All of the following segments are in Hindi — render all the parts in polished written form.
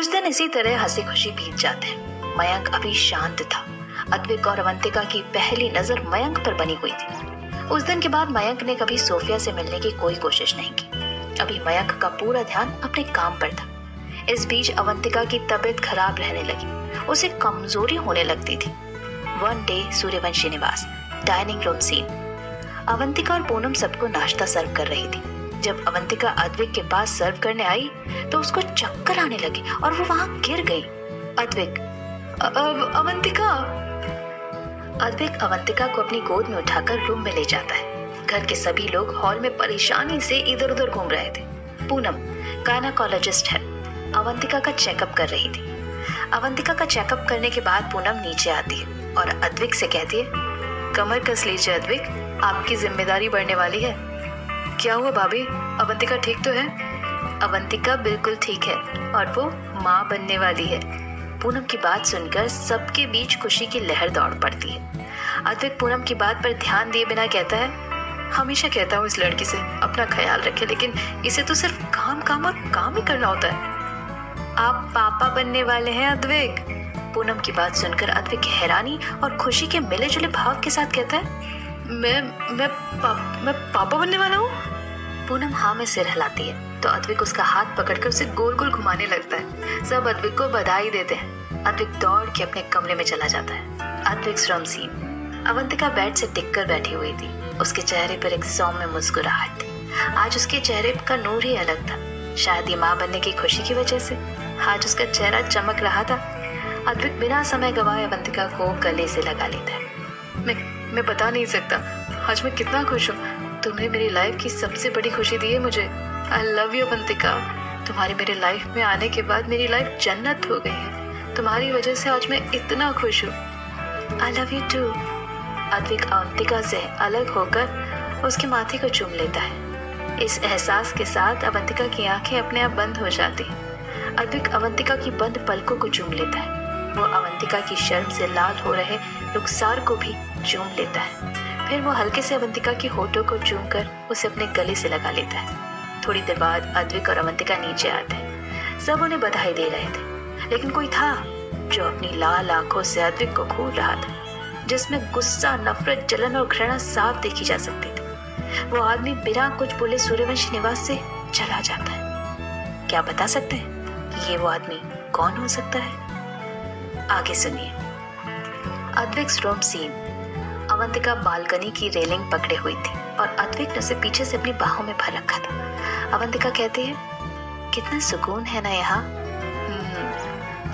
कुछ दिन इसी तरह हंसी खुशी बीत जाते हैं। मयंक अभी शांत था। अद्विक और अवंतिका की पहली नजर मयंक पर बनी हुई थी। उस दिन के बाद मयंक ने कभी सोफिया से मिलने की कोई कोशिश नहीं की। अभी मयंक का पूरा ध्यान अपने काम पर था। इस बीच अवंतिका की तबीयत खराब रहने लगी। उसे कमजोरी होने लगती थी। वन डे सूर्यवंशी निवास, डाइनिंग रूम सीन। अवंतिका और पूनम सबको नाश्ता सर्व कर रही थी। जब अवंतिका अद्विक के पास सर्व करने आई तो उसको चक्कर आने लगे और वो वहां गिर गई। अद्विक, अवंतिका। अद्विक अवंतिका को अपनी गोद में उठाकर रूम में ले जाता है। घर के सभी लोग हॉल में परेशानी से इधर उधर घूम रहे थे। पूनम गायनेकोलॉजिस्ट है, अवंतिका का चेकअप कर रही थी। अवंतिका का चेकअप करने के बाद पूनम नीचे आती है और अद्विक से कहती है, कमर कस लीजिए अद्विक, आपकी जिम्मेदारी बढ़ने वाली है। क्या हुआ भाभी, अवंतिका ठीक तो है? अवंतिका बिल्कुल ठीक है और वो माँ बनने वाली है। पूनम की बात सुनकर सबके बीच खुशी की लहर दौड़ पड़ती है। अद्विक पूनम की बात पर ध्यान दिए बिना कहता है, हमेशा कहता हूँ इस लड़की से अपना ख्याल रखे, लेकिन इसे तो सिर्फ काम काम और काम ही करना होता है। आप पापा बनने वाले हैं अद्विक। पूनम की बात सुनकर अद्विक हैरानी और खुशी के मिले जुले भाव के साथ कहता है, मैं पापा बनने वाला हूँ? पूनम हाँ में सिर हिलाती है तो अद्विक उसका हाथ पकड़कर उसे गोल गोल घुमाने लगता है। सब अद्विक को बधाई देते हैं। अद्विक दौड़ के अपने कमरे में चला जाता है। Advik room scene. Avantika bed से टिककर बैठी हुई थी। उसके चेहरे पर एक सौम्य मुस्कुराहट थी। आज उसके चेहरे का नूर ही अलग था। शायद ये माँ बनने की खुशी की वजह से आज उसका चेहरा चमक रहा था। अद्विक बिना समय गवाए अवंतिका को गले से लगा लेता है। मैं बता नहीं सकता आज मैं कितना खुश हूँ। तुमने मेरी लाइफ की सबसे बड़ी खुशी दी है मुझे। आई लव यू अवंतिका। तुम्हारी मेरे लाइफ में आने के बाद मेरी लाइफ जन्नत हो गई है। तुम्हारी वजह से आज मैं इतना खुश हूँ। I love you too. Advik Avantika से अलग होकर उसके माथे को चूम लेता है। इस एहसास के साथ अवंतिका की आंखें अपने आप बंद हो जाती हैं। अद्विक अवंतिका की बंद पलकों को चूम लेता है। वो अवंतिका की शर्म से लाल हो रहे रुखसार को भी चूम लेता है। फिर वो हल्के से अवंतिका की होठों को चूमकर उसे अपने गले से लगा लेता है। थोड़ी देर बाद अद्विक और अवंतिका नीचे आते हैं। सब उन्हें बधाई दे रहे थे, लेकिन कोई था जो अपनी लाल आंखों से अद्विक को घूर रहा था, जिसमें गुस्सा, नफरत, जलन और घृणा साफ देखी जा सकती थी। वो आदमी बिना कुछ बोले सूर्यवंशी निवास से चला जाता है। क्या बता सकते हैं ये वो आदमी कौन हो सकता है? आगे सुनिए। Advik room scene. Avantika balcony की रेलिंग पकड़े हुई थी और अद्विक ने उसे पीछे से अपनी बाहों में भर रखा था। अवंतिका कहती है, कितना सुकून है ना यहाँ।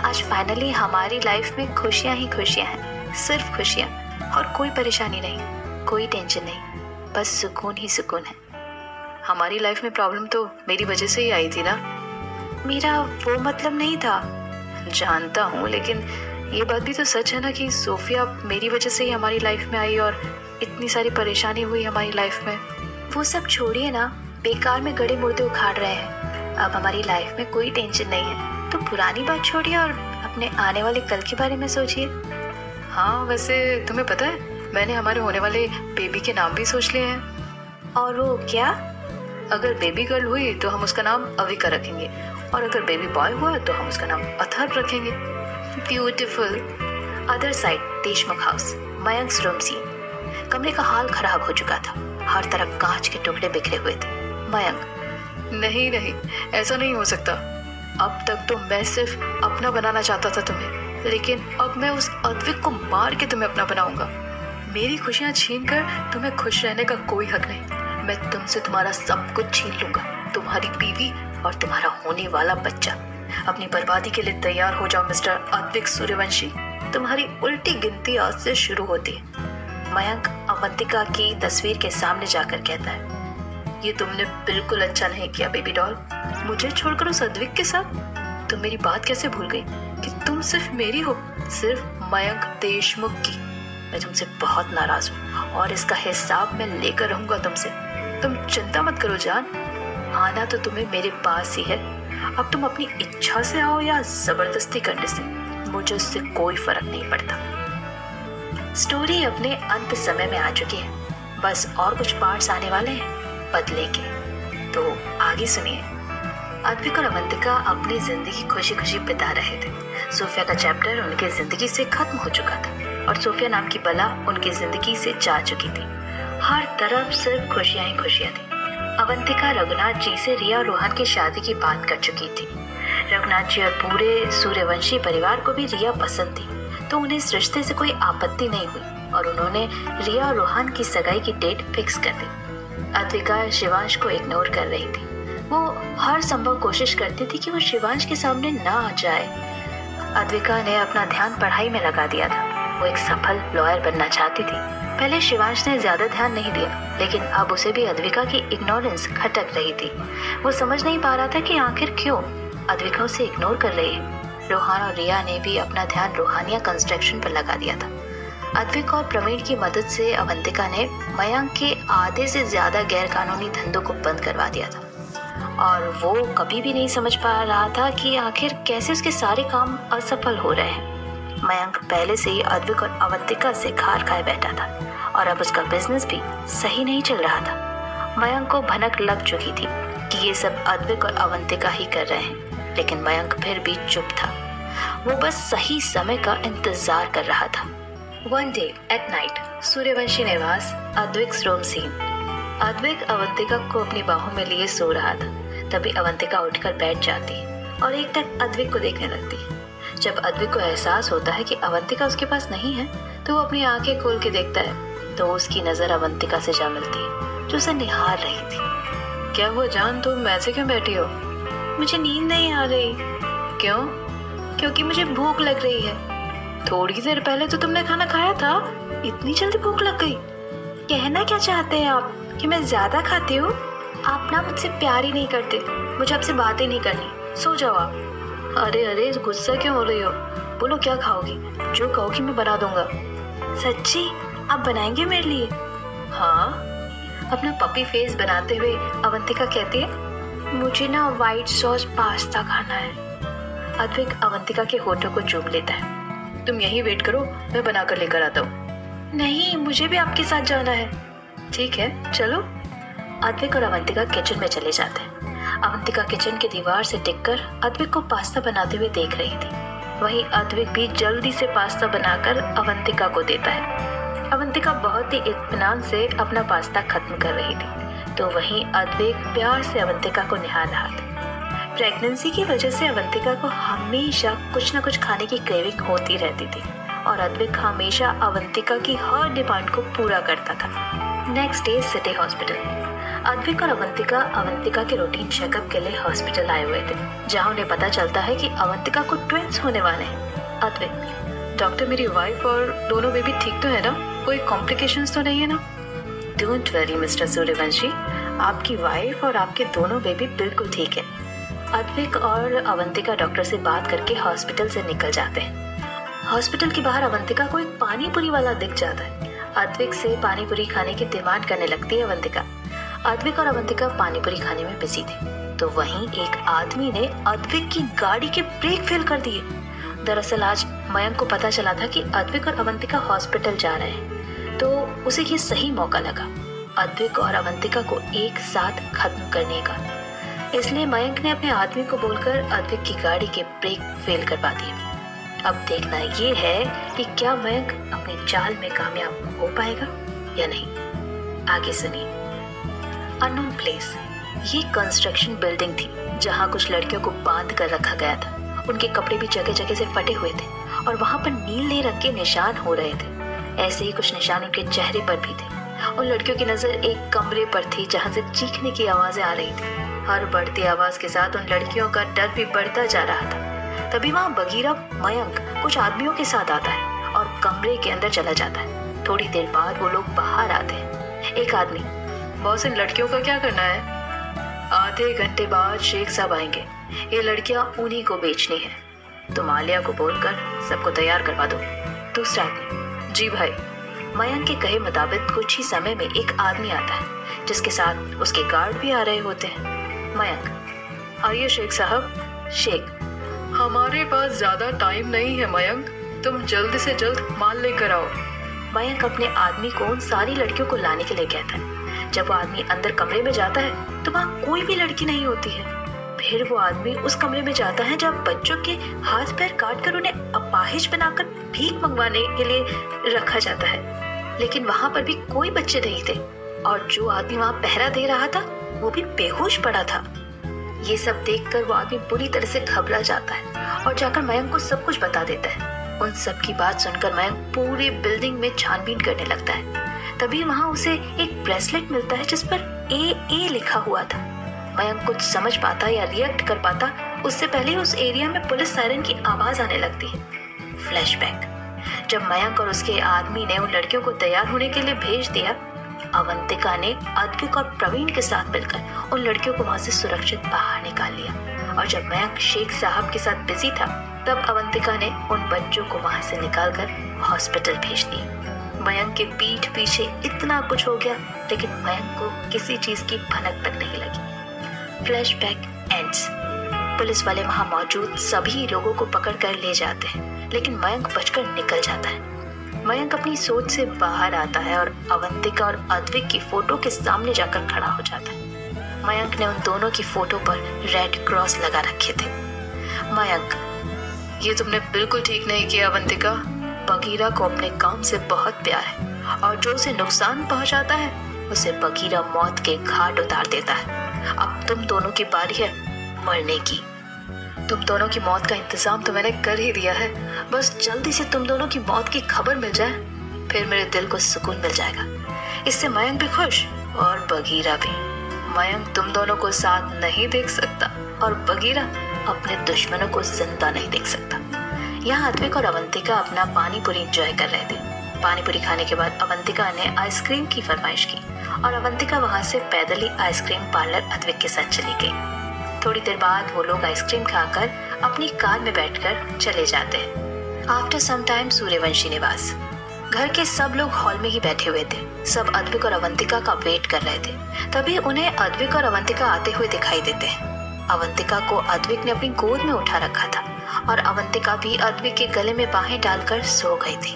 आज फाइनली हमारी लाइफ में खुशियाँ ही खुशियाँ हैं, सिर्फ खुशियाँ, और कोई परेशानी नहीं, कोई टेंशन नहीं, बस सुकून ही सुकून है। हमारी लाइफ में प्रॉब्लम तो मेरी वजह से ही आई थी ना। मेरा वो मतलब नहीं था। जानता हूँ, लेकिन ये बात भी तो सच है ना कि सोफिया मेरी वजह से ही हमारी लाइफ में आई और इतनी सारी परेशानी हुई हमारी लाइफ में। वो सब छोड़िए ना, बेकार में गड़े मुर्दे उखाड़ रहे हैं। अब हमारी लाइफ में कोई टेंशन नहीं है, तो पुरानी बात छोड़िए और अपने आने वाले कल के बारे में सोचिए। हाँ, वैसे तुम्हें पता है मैंने हमारे होने वाले बेबी के नाम भी सोच लिए हैं। और वो क्या? अगर बेबी गर्ल हुई तो हम उसका नाम अविका रखेंगे, और अगर बेबी बॉय हुआ तो हम उसका नाम अथर्व रखेंगे। Beautiful. Other side, Deshmukh house, Mayank room scene. कमरे का हाल खराब हो चुका था। हर तरफ कांच के टुकड़े बिखरे हुए थे। मयंक, नहीं, ऐसा नहीं हो सकता। अब तक तो मैं सिर्फ अपना बनाना चाहता था तुम्हें, लेकिन अब मैं उस अद्विक को मार के तुम्हें अपना बनाऊंगा। मेरी खुशियाँ छीन कर तुम्हें खुश रहने का कोई हक नहीं। मैं तुमसे तुम्हारा सब कुछ छीन लूंगा, तुम्हारी बीवी और तुम्हारा होने वाला बच्चा। अपनी बर्बादी के लिए तैयार हो जाओ मिस्टर अद्विक सूर्यवंशी। तुम्हारी उल्टी गिनती आज से शुरू होती है। मयंक अवंतिका की तस्वीर के सामने जाकर कहता है, ये तुमने बिल्कुल अच्छा नहीं किया बेबी डॉल। मुझे छोड़कर उस अद्विक के साथ तुम मेरी बात कैसे भूल गई कि तुम सिर्फ मेरी हो, सिर्फ मयंक देशमुख की। मैं तुमसे बहुत नाराज हूँ और इसका हिसाब मैं लेकर रहूंगा तुमसे। तुम चिंता मत करो जान, आना तो तुम्हें मेरे पास ही है। अब तुम अपनी इच्छा से आओ या जबरदस्ती करने से, मुझे उससे कोई फर्क नहीं पड़ता। स्टोरी अपने अंत समय में आ चुकी है, बस और कुछ पार्ट्स आने वाले हैं बदले के, तो आगे सुनिए। अद्विक और अवंतिका अपनी जिंदगी खुशी खुशी बिता रहे थे। सोफिया का चैप्टर उनकी जिंदगी से खत्म हो चुका था और सोफिया नाम की बला उनकी जिंदगी से जा चुकी थी। हर तरफ सिर्फ खुशियां ही खुशियां थी। अवंतिका रघुनाथ जी से रिया और रोहन की शादी की बात कर चुकी थी। रघुनाथ जी और पूरे सूर्यवंशी परिवार को भी रिया पसंद थी, तो उन्हें इस रिश्ते से कोई आपत्ति नहीं हुई और उन्होंने रिया और रोहन की सगाई की डेट फिक्स कर दी। अद्विका शिवांश को इग्नोर कर रही थी। वो हर संभव कोशिश करती थी कि वो शिवांश के सामने ना आ जाए। अद्विका ने अपना ध्यान पढ़ाई में लगा दिया था। वो एक सफल लॉयर बनना चाहती थी। पहले शिवांश ने ज्यादा ध्यान नहीं दिया, लेकिन अब उसे भी अद्विका की इग्नोरेंस खटक रही थी। वो समझ नहीं पा रहा था कि आखिर क्यों अद्विका उसे इग्नोर कर रही है। रोहन और रिया ने भी अपना ध्यान रोहानिया कंस्ट्रक्शन पर लगा दिया था। अद्विक और प्रवीण की मदद से अवंतिका ने मयंक के आधे से ज्यादा गैरकानूनी धंधों को बंद करवा दिया था और वो कभी भी नहीं समझ पा रहा था कि आखिर कैसे उसके सारे काम असफल हो रहे हैं। मयंक पहले से ही अद्विक और अवंतिका से खार खाए बैठा था और अब उसका बिजनेस भी सही नहीं चल रहा था। मयंक को भनक लग चुकी थी कि ये सब अद्विक और अवंतिका ही कर रहे हैं, लेकिन मयंक फिर भी चुप था। वो बस सही समय का इंतजार कर रहा था। One day at night, Suryavanshi निवास, अद्विक्स रूम सीन। अद्विक अवंतिका को अपनी बाहों में लिए सो रहा था। तभी अवंतिका उठकर बैठ जाती और एकटक अद्विक को देखने लगती। जब अद्विक को एहसास होता है कि अवंतिका उसके पास नहीं है, तो वो अपनी आंखें खोल के देखता है तो उसकी नजर अवंतिका से जा मिलती है, जो उसे निहार रही थी। क्या हुआ जान, तुम ऐसे क्यों बैठी हो? मुझे नींद नहीं आ रही। क्यों? क्योंकि मुझे भूख लग रही है। थोड़ी देर पहले तो तुमने खाना खाया था, इतनी जल्दी भूख लग गई? कहना क्या चाहते हैं आप कि मैं ज्यादा खाती हूँ? आप ना मुझसे प्यार ही नहीं करते। मुझे आपसे बातें नहीं करनी, सो जाओ आप। अरे अरे, गुस्सा क्यों हो रही हो? बोलो क्या खाओगी? जो कहोगी मैं बना दूंगा। सच्ची? आप बनाएंगे मेरे लिए? हाँ। अपना पपी फेस बनाते हुए अवंतिका कहती है, मुझे ना व्हाइट सॉस पास्ता खाना है। अद्विक अवंतिका के होठों को चूम लेता है। तुम यहीं वेट करो, मैं बनाकर लेकर आता हूँ। नहीं, मुझे भी आपके साथ जाना है। ठीक है, चलो। अद्विक और अवंतिका किचन में चले जाते हैं। अवंतिका किचन के दीवार से टिककर अद्विक को पास्ता बनाते हुए देख रही थी। वहीं अद्विक भी जल्दी से पास्ता बनाकर अवंतिका को देता है। अवंतिका बहुत ही इत्मीनान से अपना पास्ता खत्म कर रही थी, तो वहीं अद्विक प्यार से अवंतिका को निहार रहा था। प्रेगनेंसी की वजह से अवंतिका को हमेशा कुछ न कुछ खाने की क्रेविंग होती रहती थी और अद्विक हमेशा अवंतिका की हर डिमांड को पूरा करता था। Next day city hospital. Advik और अवंतिका के रूटीन चेकअप के लिए हॉस्पिटल आए हुए थे, जहां उन्हें पता चलता है कि अवंतिका को ट्विंस होने वाले हैं। अद्विक, डॉक्टर मेरी वाइफ और दोनों बेबी ठीक तो है ना? कोई कॉम्प्लिकेशंस तो नहीं है ना? डोंट वरी मिस्टर सूर्यवंशी, आपकी वाइफ और आपके दोनों बेबी बिल्कुल ठीक है। अद्विक और अवंतिका डॉक्टर से बात करके हॉस्पिटल से निकल जाते हैं। हॉस्पिटल के बाहर अवंतिका को एक पानी पूरी वाला दिख जाता है। अद्विक से पानी पूरी खाने की डिमांड करने लगती है अवंतिका। अद्विक और अवंतिका पानी पूरी खाने में बिजी थे, तो वहीं एक आदमी ने अद्विक की गाड़ी के ब्रेक फेल कर दिए। दरअसल आज मयंक को पता चला था कि अद्विक और अवंतिका हॉस्पिटल जा रहे हैं, तो उसे ये सही मौका लगा अद्विक और अवंतिका को एक साथ खत्म करने का। इसलिए मयंक ने अपने आदमी को बोलकर अद्विक की गाड़ी के ब्रेक फेल करवा दिए। अब देखना ये है कि क्या मयंक अपने चाल में कामयाब हो पाएगा या नहीं। आगे सुनिए। Unknown place. ये कंस्ट्रक्शन बिल्डिंग थी जहाँ कुछ लड़कियों को बांध कर रखा गया था। उनके कपड़े भी जगह जगह से फटे हुए थे और वहाँ पर नीले रंग के निशान हो रहे थे। ऐसे ही कुछ निशान उनके चेहरे पर भी थे। उन लड़कियों की नजर एक कमरे पर थी जहाँ से चीखने की आवाजें आ रही थी। हर बढ़ती आवाज के साथ उन लड़कियों का डर भी बढ़ता जा रहा था। तभी वहाँ बगीरा मयंक कुछ आदमियों के साथ आता है और कमरे के अंदर चला जाता है। थोड़ी देर बाद वो लोग बाहर आते हैं। एक आदमी, बॉस इन लड़कियों का क्या करना है? आधे घंटे बाद शेख साहब आएंगे, ये लड़कियां उन्हीं को बेचनी है। तुम आलिया को बोलकर सबको तैयार करवा दो। दूसरा आदमी, जी भाई। मयंक के कहे मुताबिक कुछ ही समय में एक आदमी आता है जिसके साथ उसके गार्ड भी आ रहे होते हैं। मयंक, आइए शेख साहब। शेख, हमारे पास ज्यादा टाइम नहीं है मयंक, तुम जल्द से जल्द माल लेकर आओ। मयंक अपने आदमी को उन सारी लड़कियों को लाने के लिए कहता है। जब वो आदमी अंदर कमरे में जाता है तो वहाँ कोई भी लड़की नहीं होती है। फिर वो आदमी उस कमरे में जाता है जहाँ बच्चों के हाथ पैर काट कर उन्हें अपाहिज बनाकर भीख मंगवाने के लिए रखा जाता है, लेकिन वहाँ पर भी कोई बच्चे नहीं थे और जो आदमी वहाँ पहरा दे रहा था वो भी बेहोश पड़ा था। ये सब देखकर वो आदमी बुरी तरह से घबरा जाता है और जाकर मयंक को सब कुछ बता देता है। उन सब की बात सुनकर मयंक पूरी बिल्डिंग में छानबीन करने लगता है। तभी वहाँ उसे एक ब्रेसलेट मिलता है जिस पर AA लिखा हुआ था। मयंक कुछ समझ पाता या रिएक्ट कर पाता उससे पहले उस एरिया में पुलिस सायरन की आवाज आने लगती है। फ्लैशबैक। जब मयंक और उसके आदमी ने उन लड़कियों को तैयार होने के लिए भेज दिया, अवंतिका ने अद्विक और प्रवीण के साथ मिलकर उन लड़कियों को वहां से सुरक्षित बाहर निकाल लिया। और जब मयंक शेख साहब के साथ बिजी था तब अवंतिका ने उन बच्चों को वहां से निकालकर हॉस्पिटल भेज दिया। मयंक के पीठ पीछे इतना कुछ हो गया, लेकिन मयंक को किसी चीज की भनक तक नहीं लगी। Flashback ends. पुलिस वाले वहां मौजूद सभी लोगों को पकड़कर ले जाते हैं, लेकिन मयंक बचकर निकल जाता है। मयंक अपनी सोच से बाहर आता है और अवंतिका और अद्विक की फोटो के सामने जाकर खड़ा हो जाता है। मयंक ने उन दोनों की फोटो पर रेड क्रॉस लगा रखे थे। मयंक, ये तुमने बिल्कुल ठीक नहीं किया अवंतिका। बगीरा को अपने काम से बहुत प्यार है और जो उसे नुकसान पहुंचाता है उसे बगीरा मौत के घाट उतार देता है। अब तुम दोनों की बारी है मरने की। तुम दोनों की मौत का इंतजाम तो मैंने कर ही दिया है, बस जल्दी से तुम दोनों की मौत की खबर मिल जाए, फिर मेरे दिल को सुकून मिल जाएगा। इससे मयंक भी खुश और बगीरा भी। मयंक तुम दोनों को साथ नहीं देख सकता और बगीरा अपने दुश्मनों को जिंदा नहीं देख सकता। यहाँ अद्विक और अवंतिका अपना पानी पूरी एंजॉय कर रहे थे। पानी पूरी खाने के बाद अवंतिका ने आइसक्रीम की फरमाइश की और अवंतिका वहां से पैदल ही आइसक्रीम पार्लर अद्विक के साथ चली गई। थोड़ी देर बाद वो लोग आइसक्रीम खाकर अपनी कार में बैठकर चले जाते हैं। आफ्टर सम टाइम सूर्यवंशी निवास। घर के सब लोग हॉल में ही बैठे हुए थे। सब अद्विक और अवंतिका का वेट कर रहे थे। तभी उन्हें अद्विक और अवंतिका आते हुए दिखाई देते हैं। अवंतिका को अद्विक ने अपनी गोद में उठा रखा था और अवंतिका भी अद्विक के गले में बाहें डालकर सो गई थी।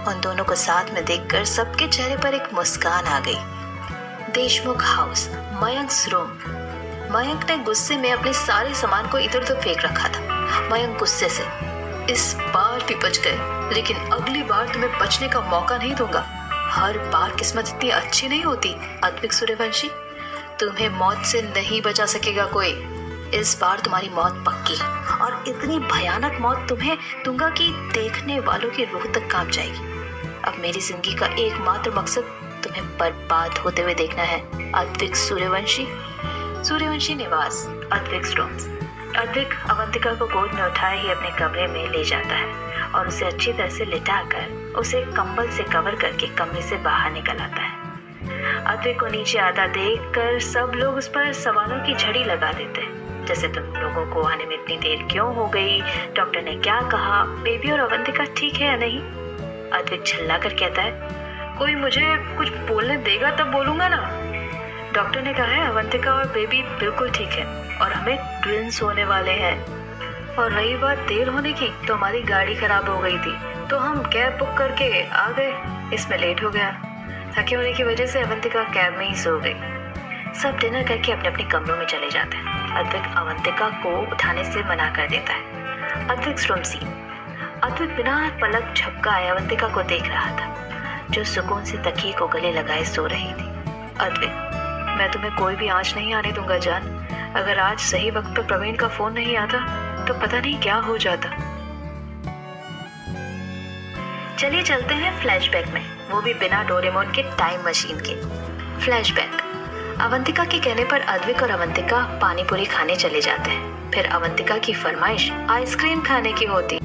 उन दोनों को साथ में देखकर सबके चेहरे पर एक मुस्कान आ गई। Deshmukh house, Mayank's room. मयंक ने गुस्से में अपने सारे सामान को इधर उधर फेंक रखा था। मयंक गुस्से से, इस बार भी बच गए, लेकिन अगली बार तुम्हें बचने का मौका नहीं दूंगा। हर बार किस्मत इतनी अच्छी नहीं होती अद्विक सूर्यवंशी। तुम्हें मौत से नहीं बचा सकेगा कोई। इस बार तुम्हारी मौत पक्की है और इतनी भयानक मौत तुम्हें दूंगा कि देखने वालों की रूह तक कांप जाएगी। अब मेरी जिंदगी का एकमात्र मकसद तुम्हें बर्बाद होते हुए देखना है अद्विक सूर्यवंशी। सूर्यवंशी निवास, अद्विक रूम्स। अद्विक अवंतिका को गोद में उठाए ही अपने कमरे में ले जाता है और उसे अच्छी तरह से लिटाकर उसे कंबल से कवर करके कमरे से बाहर निकल आता है। अद्विक को नीचे आता देखकर सब लोग उस पर सवालों की झड़ी लगा देते हैं, जैसे तुम लोगों को आने में इतनी देर क्यों हो गई, डॉक्टर ने क्या कहा, बेबी और अवंतिका ठीक है या नहीं। अद्विक चिल्ला कर कहता है, कोई मुझे कुछ बोलने देगा तब बोलूंगा ना। डॉक्टर ने कहा है अवंतिका और बेबी बिल्कुल ठीक है और हमें ट्विंस होने वाले हैं। और रही बात देर होने की, तो हमारी गाड़ी खराब हो गई थी तो हम कैब बुक करके आ गए, इसमें लेट हो गया। थके होने की वजह से अवंतिका कैब में ही सो गई। सब डिनर करके अपने अपने कमरों में चले जाते हैं। अद्विक अवंतिका को उठाने से मना कर देता है। अद्विक रूम सी। अद्विक बिना पलक झपकाए अवंतिका को देख रहा था, जो सुकून से तकिए को गले लगाए सो रही थी। अद्विक, मैं तुम्हें कोई भी आंच नहीं आने दूंगा जान। अगर आज सही वक्त पर प्रवीण का फोन नहीं आता तो पता नहीं क्या हो जाता। चलिए चलते हैं फ्लैशबैक में, वो भी बिना डोरेमोन के टाइम मशीन के। फ्लैशबैक। अवंतिका के कहने पर अद्विक और अवंतिका पानी पूरी खाने चले जाते हैं। फिर अवंतिका की फरमाइश आइसक्रीम खाने की होती।